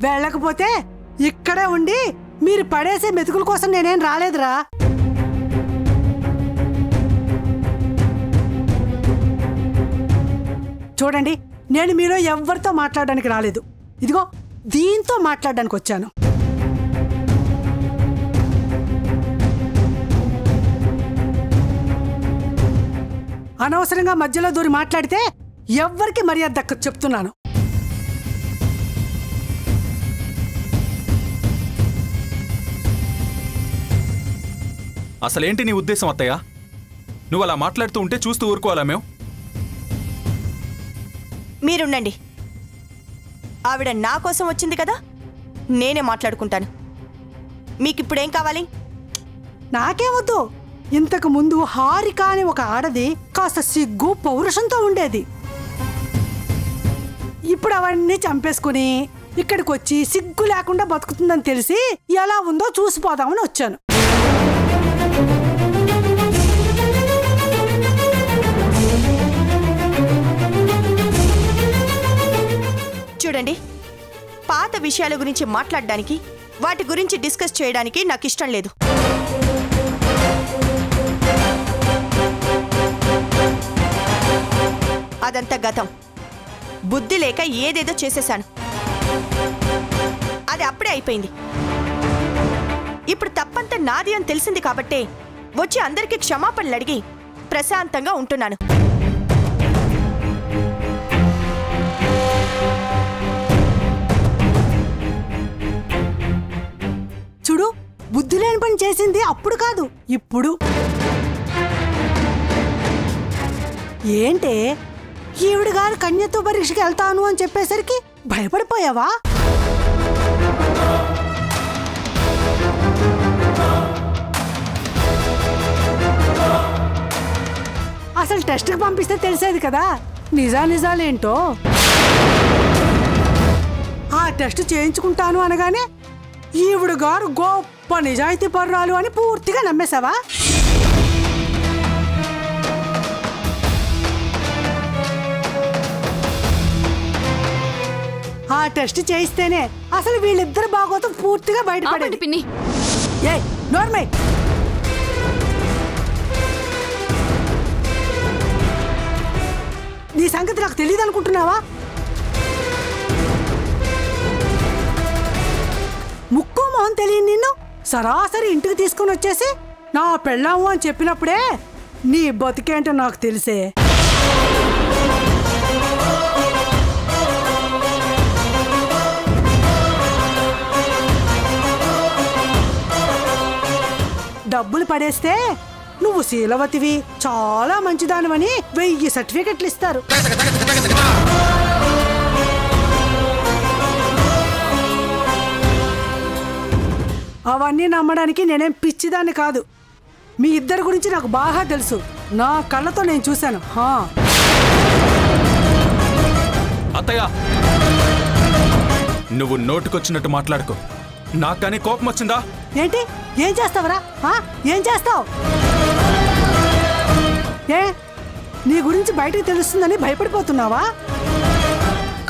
వెళ్ళకపోతే ఇక్కడే ఉండి మీరు పడేసే మెతుకుల కోసం నేనేం రాలేదురా. చూడండి, నేను మీలో ఎవరితో మాట్లాడడానికి రాలేదు. ఇదిగో దీంతో మాట్లాడడానికి వచ్చాను. అనవసరంగా మధ్యలో దూరి మాట్లాడితే ఎవ్వరికి మర్యాద దక్కదు చెప్తున్నాను. అసలేంటి నీ ఉద్దేశం అత్తయ్య? నువ్వు అలా మాట్లాడుతూ ఉంటే చూస్తూ ఊరుకోవాలా మేము? మీరుండండి. ఆవిడ నా కోసం వచ్చింది కదా, నేనే మాట్లాడుకుంటాను. మీకిప్పుడేం కావాలి? నాకేమొద్దు. ఇంతకు ముందు హారిక అని ఒక ఆడది కాస్త సిగ్గు పౌరుషంతో ఉండేది. ఇప్పుడు అవన్నీ చంపేసుకుని ఇక్కడికి వచ్చి సిగ్గు లేకుండా బతుకుతుందని తెలిసి ఎలా ఉందో చూసిపోదామని వచ్చాను. చూడండి, పాత విషయాల గురించి మాట్లాడడానికి, వాటి గురించి డిస్కస్ చేయడానికి నాకు ఇష్టం లేదు. అదంతా గతం. బుద్ధి లేక ఏదేదో చేసేశాను. అది అప్పుడే అయిపోయింది. ఇప్పుడు తప్పంతా నాది అని తెలిసింది కాబట్టే వచ్చి అందరికీ క్షమాపణలు అడిగి ప్రశాంతంగా ఉంటున్నాను. చూడు, బుద్ధి లేని పని చేసింది అప్పుడు కాదు, ఇప్పుడు. ఏంటే, ఈవిడ గారు కన్యత్వ పరీక్షకి వెళ్తాను అని చెప్పేసరికి భయపడిపోయావా? అసలు టెస్ట్కి పంపిస్తే తెలిసేది కదా నిజాలేంటో. ఆ టెస్ట్ చేయించుకుంటాను అనగానే ఈవిడ గారు గొప్ప నిజాయితీ పర్రాలు అని పూర్తిగా నమ్మేశావా? ఆ టెస్ట్ చేయిస్తేనే అసలు వీళ్ళిద్దరు బాగోతం పూర్తిగా బయటపడేది. పిన్ని, ఏ నోర్మై, నీ సంగతి నాకు తెలియదు అనుకుంటున్నావా? ముక్కు మొహం తెలియని నిన్ను సరాసరి ఇంటికి తీసుకుని వచ్చేసి నా పెళ్ళాము అని చెప్పినప్పుడే నీ బతికేంటో నాకు తెలిసే. డబ్బులు పడేస్తే నువ్వు శీలవతివి, చాలా మంచిదానివని 1000 సర్టిఫికెట్లు ఇస్తారు. అవన్నీ నమ్మడానికి నేనేం పిచ్చిదాన్ని కాదు. మీ ఇద్దరి గురించి నాకు బాగా తెలుసు. నా కళ్ళతో నేను చూశాను. అత్తయ్య, నువ్వు నోటికొచ్చినట్టు మాట్లాడుకో. నాకు కానీ కోపం వచ్చిందా? ఏంటి? ఏం చేస్తావరా? ఏం చేస్తావు? ఏ, నీ గురించి బయటకు తెలుస్తుందని భయపడిపోతున్నావా?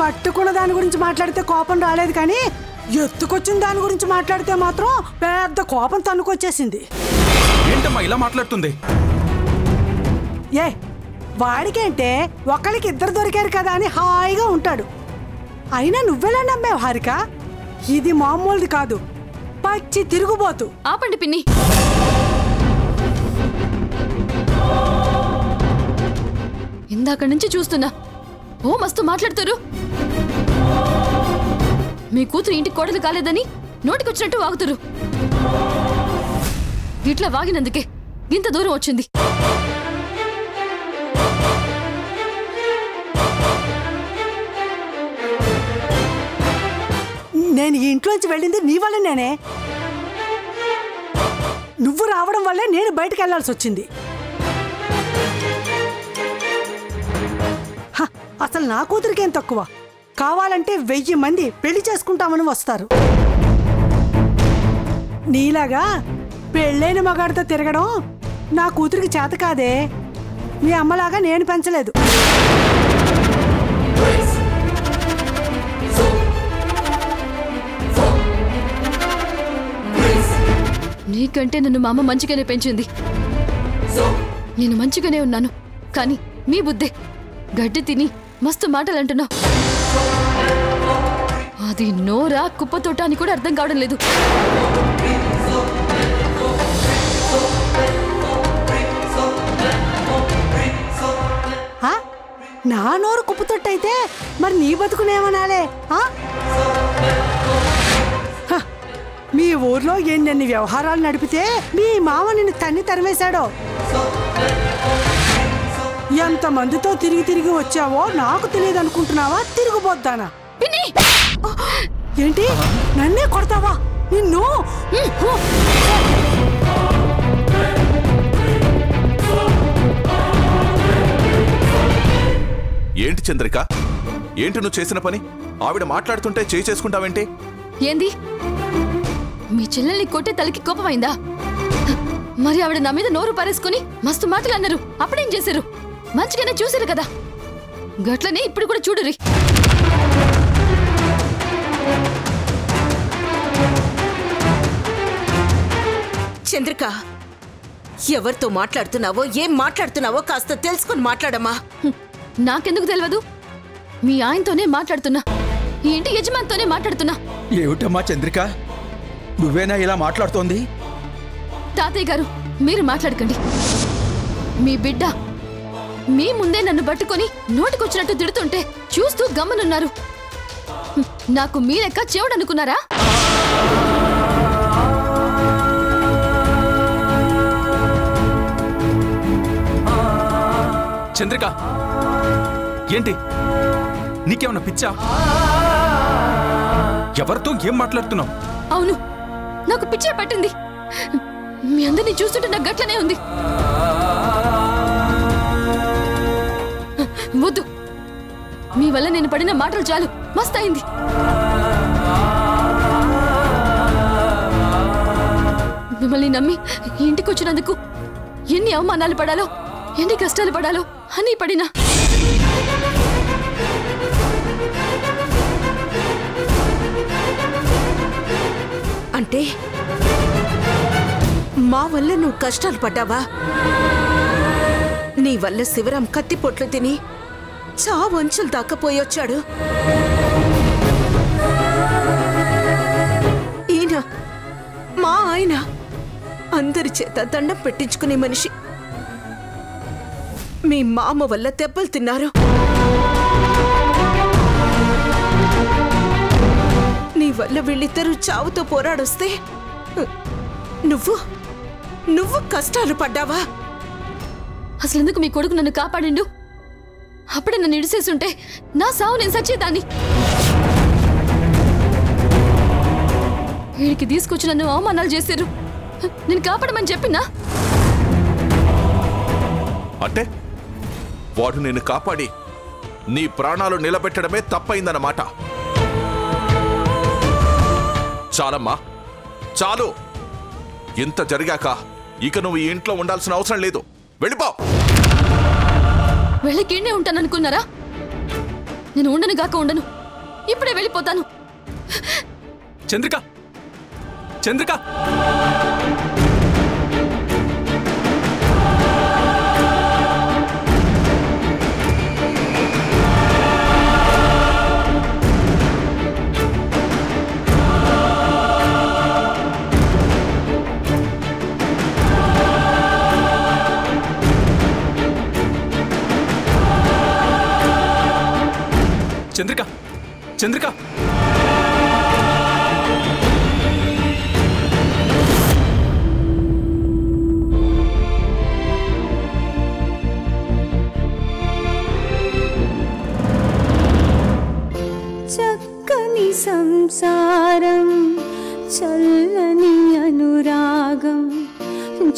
కట్టుకున్న దాని గురించి మాట్లాడితే కోపం రాలేదు, కానీ ఎత్తుకొచ్చిన దాని గురించి మాట్లాడితే మాత్రం పెద్ద కోపం తన్నుకొచ్చేసింది. ఏంటమ్మా ఇలా మాట్లాడుతుంది? ఏ, వాడికేంటే ఒకరికి ఇద్దరు దొరికారు కదా అని హాయిగా ఉంటాడు. అయినా నువ్వెలా నమ్మావు హారిక? ఇది మామూలుది కాదు, పచ్చి తిరుగుబోతు. ఆపండి పిన్ని. ఇందాక నుంచి చూస్తున్నా ఓ మస్తు మాట్లాడుతారు. మీ కూతురు ఇంటికి కోడలు కాలేదని నోటికొచ్చినట్టు వాగుతారు. ఇట్లా వాగినందుకే ఇంత దూరం వచ్చింది. నేను ఈ ఇంట్లోంచి వెళ్ళింది నీ వల్ల. నేనే, నువ్వు రావడం వల్లే నేను బయటకు వెళ్లాల్సి వచ్చింది. అసలు నా కూతురికేం తక్కువ? కావాలంటే 1000 మంది పెళ్లి చేసుకుంటామని వస్తారు. నీలాగా పెళ్ళైన మగాడితో తిరగడం నా కూతురికి చేత కాదే. మీ అమ్మలాగా నేను పెంచలేదు. నీకంటే నన్ను మా అమ్మ మంచిగానే పెంచింది. నేను మంచిగానే ఉన్నాను, కానీ మీ బుద్ధే గడ్డి తిని మస్తు మాటలు అంటున్నావు. అది నోరా కుప్పతోట అని కూడా అర్థం కావడం లేదు. నా నోరు కుప్పుతొట్టయితే మరి నీ బతుకునేమనాలే? మీ ఊర్లో ఎన్నెన్ని వ్యవహారాలు నడిపితే మీ మామ నిన్ను తన్ని తరిమేశాడో. ఎంతమందితో తిరిగి తిరిగి వచ్చావో నాకు తెలియదు అనుకుంటున్నావా? తిరిగిపోద్దానా? ఏంటి నన్నే కొడతావా? నిన్ను ఏంటి చంద్రిక, ఏంటి నువ్వు చేసిన పని? ఆవిడ మాట్లాడుతుంటే చేయి చేసుకుంటావేంటి? ఏంది? మీ చెల్లెల్ని కొట్టే తలకి కోపమైందా? మరి ఆవిడ నా మీద నోరు పారేసుకుని మస్తు మాటలు అన్నారు. అప్పుడేం చేశారు? మంచిగానే చూసారు కదా, గట్లనే ఇప్పుడు కూడా చూడురి. చంద్రిక, ఎవరితో మాట్లాడుతున్నావో ఏం మాట్లాడుతున్నావో కాస్త తెలుసుకొని మాట్లాడమ్మా. నాకెందుకు తెలియదు? మీ ఆయనతోనే మాట్లాడుతున్నా, ఈ ఇంటి యజమానితోనే మాట్లాడుతున్నా. ఏమిటమ్మా చంద్రిక, నువ్వేనా ఇలా మాట్లాడుతోంది? తాతయ్య గారు, మీరు మాట్లాడకండి. మీ బిడ్డ మీ ముందే నన్ను పట్టుకొని నోటికొచ్చినట్టు తిడుతుంటే చూస్తూ గమ్మనున్నారు. నాకు మీ లెక్క చెవుడనుకున్నారా? చంద్రిక, ఏంటి నీకేమన్నా పిచ్చా? ఎవరితో ఏం మాట్లాడుతున్నావు? అవును, నాకు పిచ్చే పట్టింది. మీ అందరినీ చూస్తుంటే నాకు గట్లనే ఉంది. వద్దు, మీ వల్ల నేను పడిన మాటలు చాలు, మస్తయింది. మిమ్మల్ని నమ్మి ఇంటికి వచ్చినందుకు ఎన్ని అవమానాలు పడాలో, ఎన్ని కష్టాలు పడాలో అని పడినా. అంటే మా వల్ల నువ్వు కష్టాలు పడ్డావా? నీ వల్ల శివరాం కత్తిపొట్లు తిని చావంచులు దాక్కపోయొచ్చాడు. ఈయన మా ఆయన అందరి చేత దండం పెట్టించుకునే మనిషి. మీ మామ వల్ల దెబ్బలు తిన్నారు. నీ వల్ల వీళ్ళిద్దరూ చావుతో పోరాడొస్తే నువ్వు కష్టాలు పడ్డావా? అసలు ఎందుకు మీ కొడుకు నన్ను కాపాడిండు? అప్పుడే నన్ను ఇడిసేసుంటే నా సావు నేను సచ్చేదాన్ని. వీడికి తీసుకొచ్చి నన్ను అవమానాలు చేశారు. నేను కాపాడమని చెప్పినా? అంటే వాడు నిన్ను కాపాడి నీ ప్రాణాలు నిలబెట్టడమే తప్పైందన్నమాట. చాలమ్మా, చాలు. ఇంత జరిగాక ఇక నువ్వు ఈ ఇంట్లో ఉండాల్సిన అవసరం లేదు. వెళ్ళిపో. వెళ్ళికిండే ఉంటాననుకున్నారా? నేను ఉండను గాక ఉండను, ఇప్పుడే వెళ్ళిపోతాను. చంద్రిక, చంద్రిక, చంద్రిక, చంద్రిక. చక్కని సంసారం, చల్లని అనురాగం,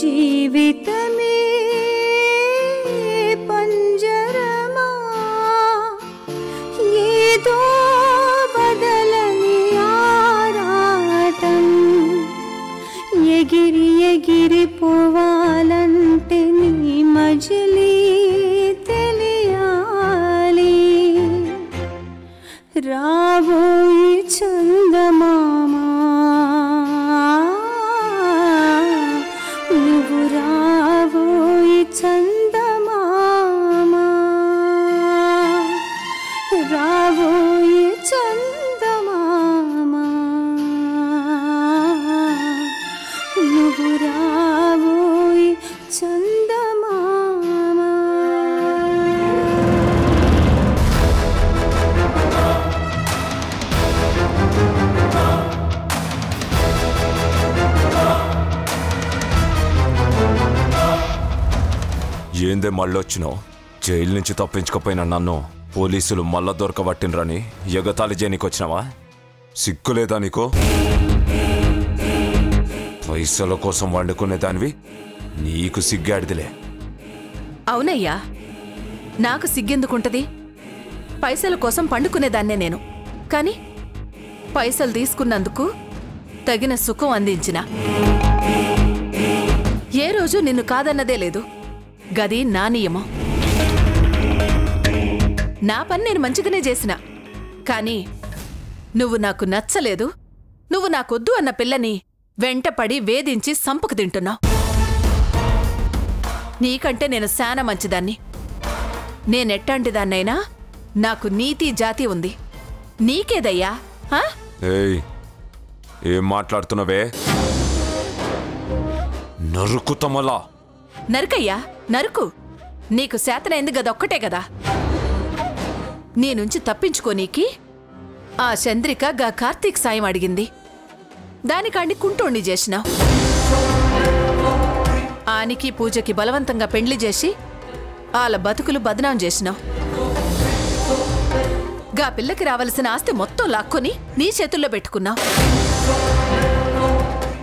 జీవితమే పంజరమా, ఏదో బదలని ఆరాటం, ఎగిరి ఎగిరిపోవాలంటే నీ మజిలీ తెలియాలి. రాబోయి చందమామా నీవు రావోయి చందమామా. ఏందే మళ్ళొచ్చినావు? జైలు నుంచి తప్పించుకపోయినా నన్ను పోలీసులు మళ్ళా దొరకబట్టినరని ఎగతాళి చేయనీకొచ్చినావా? సిగ్గులేదా నీకు? పైసల కోసం వండుకునే దానివి నీకు సిగ్గాడిదిలే. అవునయ్యా, నాకు సిగ్గెందుకుంటది? పైసల కోసం పండుకునేదాన్నే నేను. కాని పైసలు తీసుకున్నందుకు తగిన సుఖం అందించిన. ఏ రోజు నిన్ను కాదన్నదే లేదు. గది నా నియమం. నా పని నేను మంచిగానే చేసిన. కాని నువ్వు నాకు నచ్చలేదు, నువ్వు నాకొద్దు అన్న పిల్లని వెంటపడి వేధించి సంపుకు తింటున్నావు. నీకంటే నేను శానా మంచిదాన్ని. నేనెట్టాంటిదాన్నైనా నాకు నీతి జాతి ఉంది. నీకేదయ్యా? ఏయ్, ఏం మాట్లాడుతున్నావే? నరుకుతమలా. నరుకయ్యా, నరుకు. నీకు శాతనైంది గదొక్కటే గదా. నీ నుంచి తప్పించుకోనీకి ఆ చంద్రిక గా కార్తీక్ సాయం అడిగింది. దానికాండి కుంటోణ్ణి చేసినావు. ఆనికి పూజకి బలవంతంగా పెండ్లి చేసి వాళ్ళ బతుకులు బదనాం చేసినావు. గా పిల్లకి రావలసిన ఆస్తి మొత్తం లాక్కొని నీ చేతుల్లో పెట్టుకున్నావు.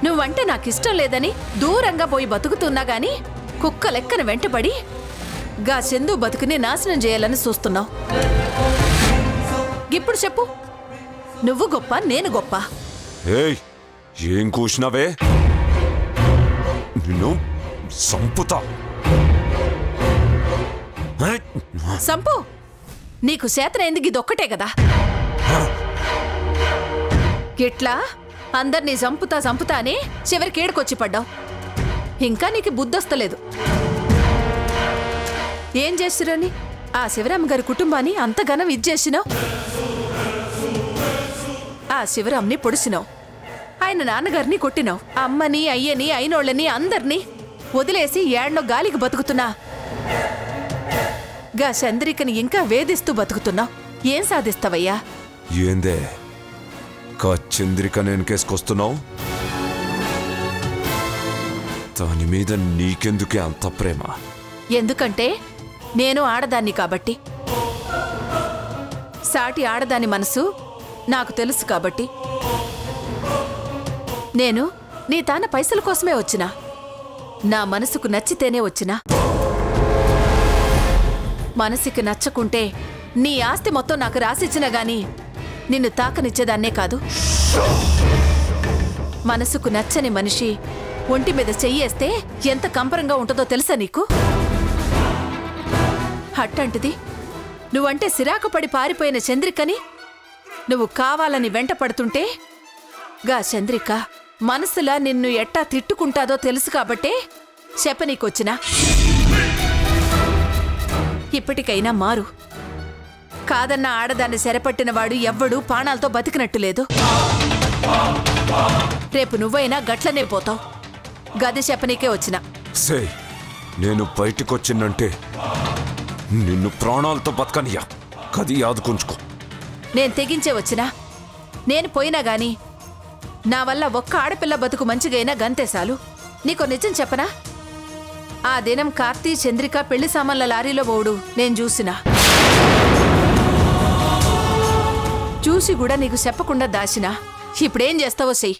నువ్వంటే నాకిష్టం లేదని దూరంగా పోయి బతుకుతున్నా గాని కుక్క లెక్కన వెంటపడి గా చందు బతుకుని నాశనం చేయాలని చూస్తున్నావు. ఇప్పుడు చెప్పు, నువ్వు గొప్ప, నేను గొప్ప? ఏయ్, ఏం కూసినావే? నిన్ను సంపుతా. సంపు. నీకు చేతనైంది గిదొక్కటే కదా. ఇట్లా అందర్నీ సంపుతా సంపుతా అని చివరికి ఏడుకొచ్చి పడ్డావు. ఇంకా నీకు బుద్ధొస్తలేదు. ఏం చేసిరని ఆ శివరామ్ గారి కుటుంబాన్ని అంతగానం ఇచ్చేసినావు. ఆ శివరామ్ని పొడిసినావు. ఆయన నాన్నగారిని కొట్టినావు. అమ్మని, అయ్యని, అయినోళ్ళని అందర్నీ వదిలేసి ఏడ్నో గాలికి బతుకుతున్నా. గా చంద్రికని ఇంకా వేధిస్తూ బతుకుతున్నావు. ఏం సాధిస్తావయ్యా? ఏందే కా చంద్రిక నేను కేసుకొస్తున్నావు? దాని మీద నీకెందుకే అంత ప్రేమ? ఎందుకంటే నేను ఆడదాన్ని కాబట్టి. సాటి ఆడదాని మనసు నాకు తెలుసు కాబట్టి. నేను నీ తాన పైసల కోసమే వచ్చినా. నా మనసుకు నచ్చితేనే వచ్చినా. మనసుకి నచ్చకుంటే నీ ఆస్తి మొత్తం నాకు రాసిచ్చినా గాని నిన్ను తాకనిచ్చేదాన్నే కాదు. మనసుకు నచ్చని మనిషి ఒంటి మీద చెయ్యేస్తే ఎంత కంపరంగా ఉంటుందో తెలుసా నీకు? అట్టంటిది నువ్వంటే సిరాకుపడి పారిపోయిన చంద్రికని నువ్వు కావాలని వెంట పడుతుంటే గా చంద్రిక మనసులా నిన్ను ఎట్టా తిట్టుకుంటాదో తెలుసు కాబట్టే చెప్పనీకొచ్చినా. ఇప్పటికైనా మారు. కాదన్న ఆడదాన్ని సెరపట్టినవాడు ఎవ్వడూ పాణాలతో బతికినట్టు లేదు. రేపు నువ్వైనా గట్లనే పోతావు. గది చెప్పనీకే వచ్చినా. సే, నేను బయటికొచ్చినంటే నిన్ను ప్రాణాలతో బతకనియా. గది యాదుకుంచుకో. నేను తెగించే వచ్చినా. నేను పోయినా గాని నా వల్ల ఒక్క ఆడపిల్ల బతుకు మంచిగైనా గంతేశాలు. నీకో నిజం చెప్పనా? ఆ దినం కార్తీ చంద్రిక పెళ్లి సామాన్ల లారీలో పోవుడు నేను చూసినా. చూసి కూడా నీకు చెప్పకుండా దాచినా. ఇప్పుడేం చేస్తావో చెయ్యి.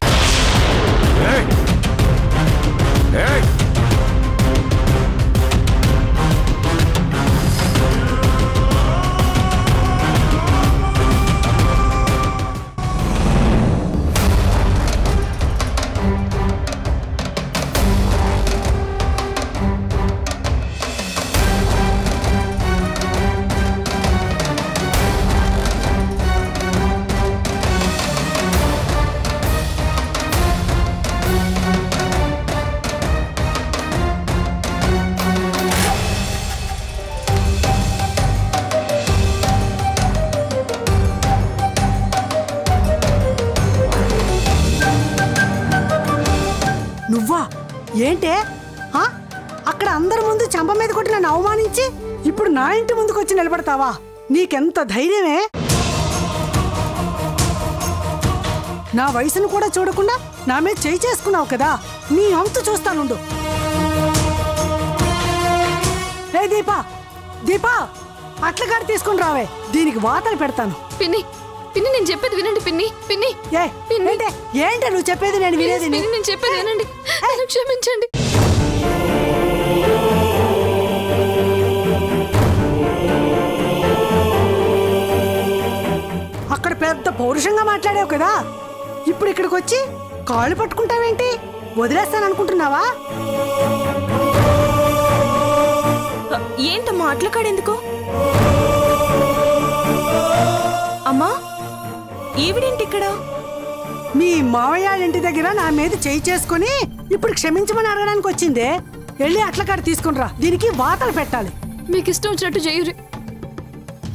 ఏంటే అక్కడ అందరి ముందు చెంప మీద కొట్టి నన్ను అవమానించి ఇప్పుడు నా ఇంటి ముందుకు వచ్చి నిలబడతావా? నీకెంత ధైర్యమే? నా వయసును కూడా చూడకుండా నా మీద చేయి చేసుకున్నావు కదా, నీ అంతు చూస్తానుండు. ఏ దీపా, దీపా అట్లగాడి తీసుకుని రావే, దీనికి వాతలు పెడతాను. పిన్ని పిన్ని నేను చెప్పేది వినండి పిన్ని. పిన్ని ఏంటే నువ్వు చెప్పేది నేను వినేది? నేను చెప్పేది వినండి, క్షమించండి. అక్కడ పెద్ద పౌరుషంగా మాట్లాడావు కదా, ఇప్పుడు ఇక్కడికి వచ్చి కాళ్ళు పట్టుకుంటావేంటి? వదిలేస్తాననుకుంటున్నావా? ఏంటమ్మా అట్ల కాడెందుకు? అమ్మా ఈవిడేంటి ఇక్కడ? మీ మావయ్య ఇంటి దగ్గర నా మీద చేయి చేసుకుని ఇప్పుడు క్షమించమని అడగడానికి వచ్చిందే. వెళ్ళి అట్ల కాడ తీసుకునిరా, దీనికి వాతలు పెట్టాలి. మీకు ఇష్టం వచ్చినట్టు చేయురి.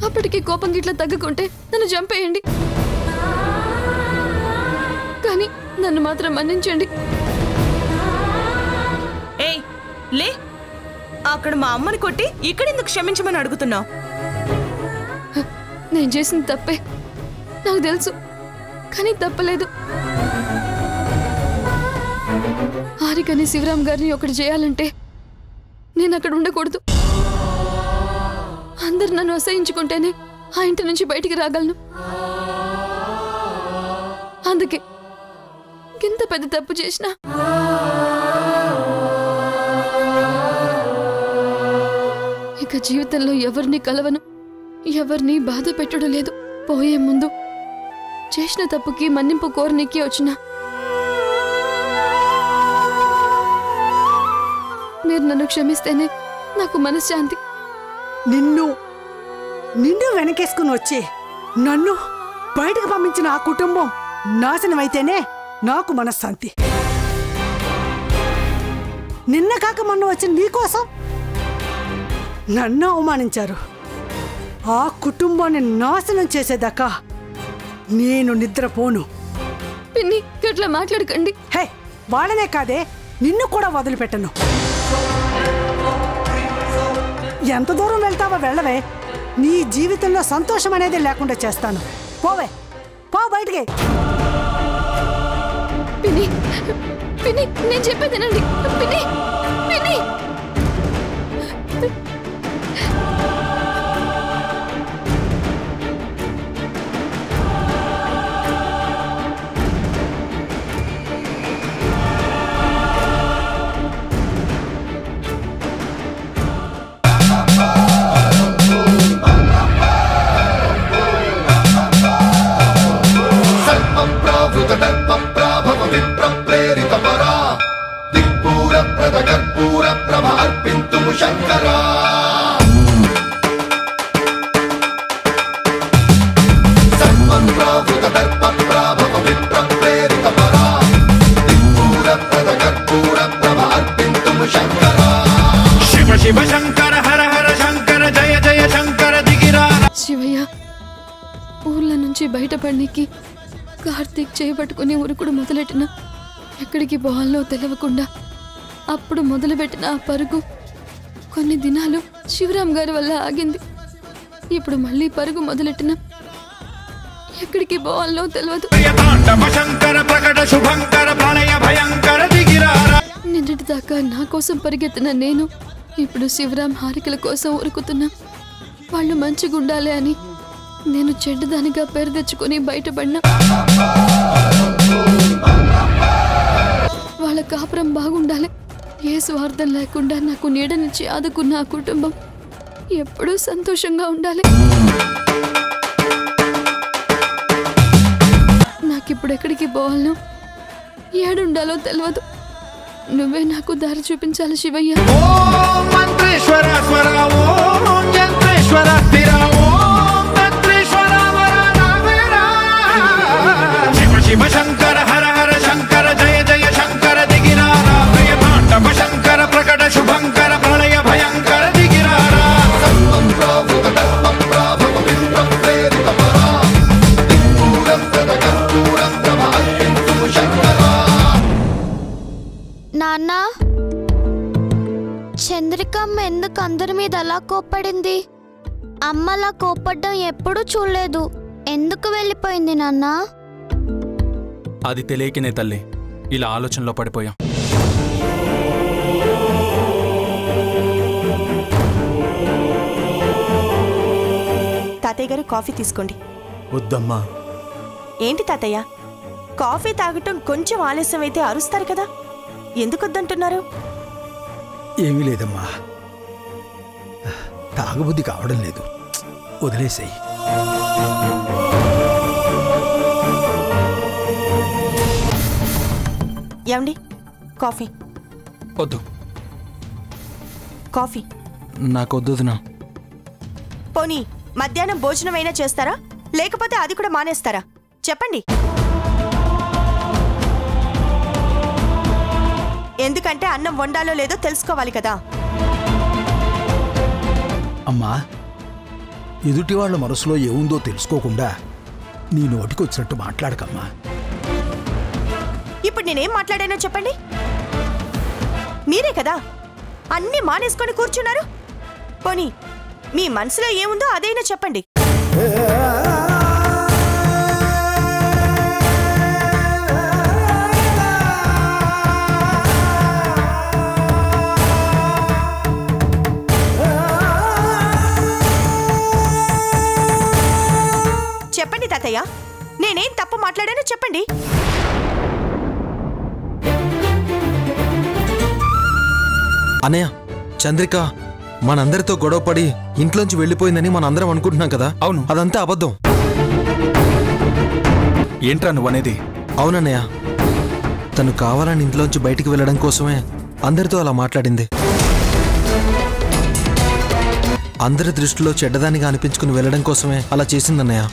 అప్పటికి కోపం గిట్లా తగ్గకుంటే నన్ను చంపేయండి, కానీ నన్ను మాత్రం మన్నించండి. ఏయ్ లే, అక్కడ మా అమ్మని కొట్టి ఇక్కడెందుకు క్షమించమని అడుగుతున్నావు? నేను చేసిన తప్పే నాకు తెలుసు, కానీ తప్పలేదు. హారికని శివరాం గారిని ఒకటి చేయాలంటే నేను అక్కడ ఉండకూడదు. అందరు నన్ను అసహించుకుంటేనే ఆ ఇంటి నుంచి బయటికి రాగలను. అందుకే ఇంత పెద్ద తప్పు చేసిన ఇక జీవితంలో ఎవరిని కలవను, ఎవరిని బాధ పెట్టడం లేదు. పోయే ముందు చేసిన తప్పుకి మన్నింపు కోరనీకి వచ్చిన మీరు నన్ను క్షమిస్తేనే నాకు మనశ్శాంతి. నిన్ను వెనకేసుకుని వచ్చి నన్ను బయటకు పంపించిన ఆ కుటుంబం నాశనమైతేనే నాకు మనశ్శాంతి. నిన్న కాక మొన్న వచ్చిన నీకోసం నన్ను అవమానించారు. ఆ కుటుంబాన్ని నాశనం చేసేదాకా నేను నిద్రపోను. పిన్ని గట్లా మాట్లాడకండి. హే, వాళ్ళనే కాదే నిన్ను కూడా వదిలిపెట్టను. ఎంత దూరం వెళ్తావో వెళ్ళవే, నీ జీవితంలో సంతోషం అనేది లేకుండా చేస్తాను. పోవే, పో బయటికి. పిన్ని పిన్ని నేను చెప్పేదేనండి. పిన్ని పిన్ని శివయ్య ఊర్ల నుంచి బయటపడనీకి కార్తీక్ చేయబట్టుకుని ఉరుకుడు మొదలెట్టిన ఎక్కడికి పోవాలో తెలవకుండా అప్పుడు మొదలుపెట్టిన ఆ పరుగు కొన్ని దినాలు శివరాం గారి వల్ల ఆగింది. ఇప్పుడు మళ్ళీ పరుగు మొదలెట్టిన ఎక్కడికి పోవాలో తెలియదు. నిన్నటి దాకా నా కోసం పరిగెత్తిన నేను ఇప్పుడు శివరాం హారికల కోసం ఉరుకుతున్నా. వాళ్ళు మంచిగా ఉండాలి అని నేను చెడ్డదానిగా పేరు తెచ్చుకొని బయటపడినా. వాళ్ళ కాపురం బాగుండాలి, ఏ స్వార్థం లేకుండా నాకు నీడనిచ్చి ఆదుకున్న ఆ కుటుంబం ఎప్పుడూ సంతోషంగా ఉండాలి. నాకిప్పుడు ఎక్కడికి పోవాలనో ఏడుండాలో తెలియదు. నువ్వే నాకు దారి చూపించాలి శివయ్య. శివ శంకర హర హర శంకర జయ జయ శంకర దిగిరారా ప్రియతాండవ శంకర ప్రకట శుభంకర ప్రళయ భయంకర దిగిరారా. నాన్న చంద్రికమ్మ ఎందుకు అందరి మీద అలా కోప్పడింది? అమ్మలా కోప్పడ్డం ఎప్పుడూ చూడలేదు. ఎందుకు వెళ్ళిపోయింది నాన్న? అది తెలియకనే తల్లి ఇలా ఆలోచనలో పడిపోయాం. తాతయ్య గారు కాఫీ తీసుకోండి. వద్దమ్మా. ఏంటి తాతయ్య, కాఫీ తాగటం కొంచెం ఆలస్యం అయితే అరుస్తారు కదా, ఎందుకు వద్దంటున్నారు? ఏమీ లేదమ్మా, తాగబుద్ధి కావడం లేదు, వదిలేసాయి. ఏమండి, కాఫీ? వద్దు. కాఫీ నాకొద్దునా. పోనీ మధ్యాహ్నం భోజనం అయినా చేస్తారా, లేకపోతే అది కూడా మానేస్తారా? చెప్పండి. ఎందుకంటే అన్నం వండాలో లేదో తెలుసుకోవాలి కదా. అమ్మా, ఎదుటి వాళ్ళ మనసులో ఏముందో తెలుసుకోకుండా నీ నోటికి వచ్చినట్టు మాట్లాడకమ్మా. ఇప్పుడు నేనేం మాట్లాడానో చెప్పండి. మీరే కదా అన్నీ మానేసుకొని కూర్చున్నారు. పోనీ మీ మనసులో ఏముందో అదైనా చెప్పండి. చెప్పండి తాతయ్య, నేనేం తప్పు మాట్లాడానో చెప్పండి. అన్నయ్య, చంద్రిక మనందరితో గొడవపడి ఇంట్లోంచి వెళ్ళిపోయిందని మనందరం అనుకుంటున్నాం కదా. అవును, అదంతా అబద్ధం. ఏంట్రా నువ్వనేది? అవునన్నయ్య, తను కావాలని ఇంట్లోంచి బయటికి వెళ్ళడం కోసమే అందరితో అలా మాట్లాడింది. అందరి దృష్టిలో చెడ్డదానిగా అనిపించుకుని వెళ్ళడం కోసమే అలా చేసిందన్నయ్య.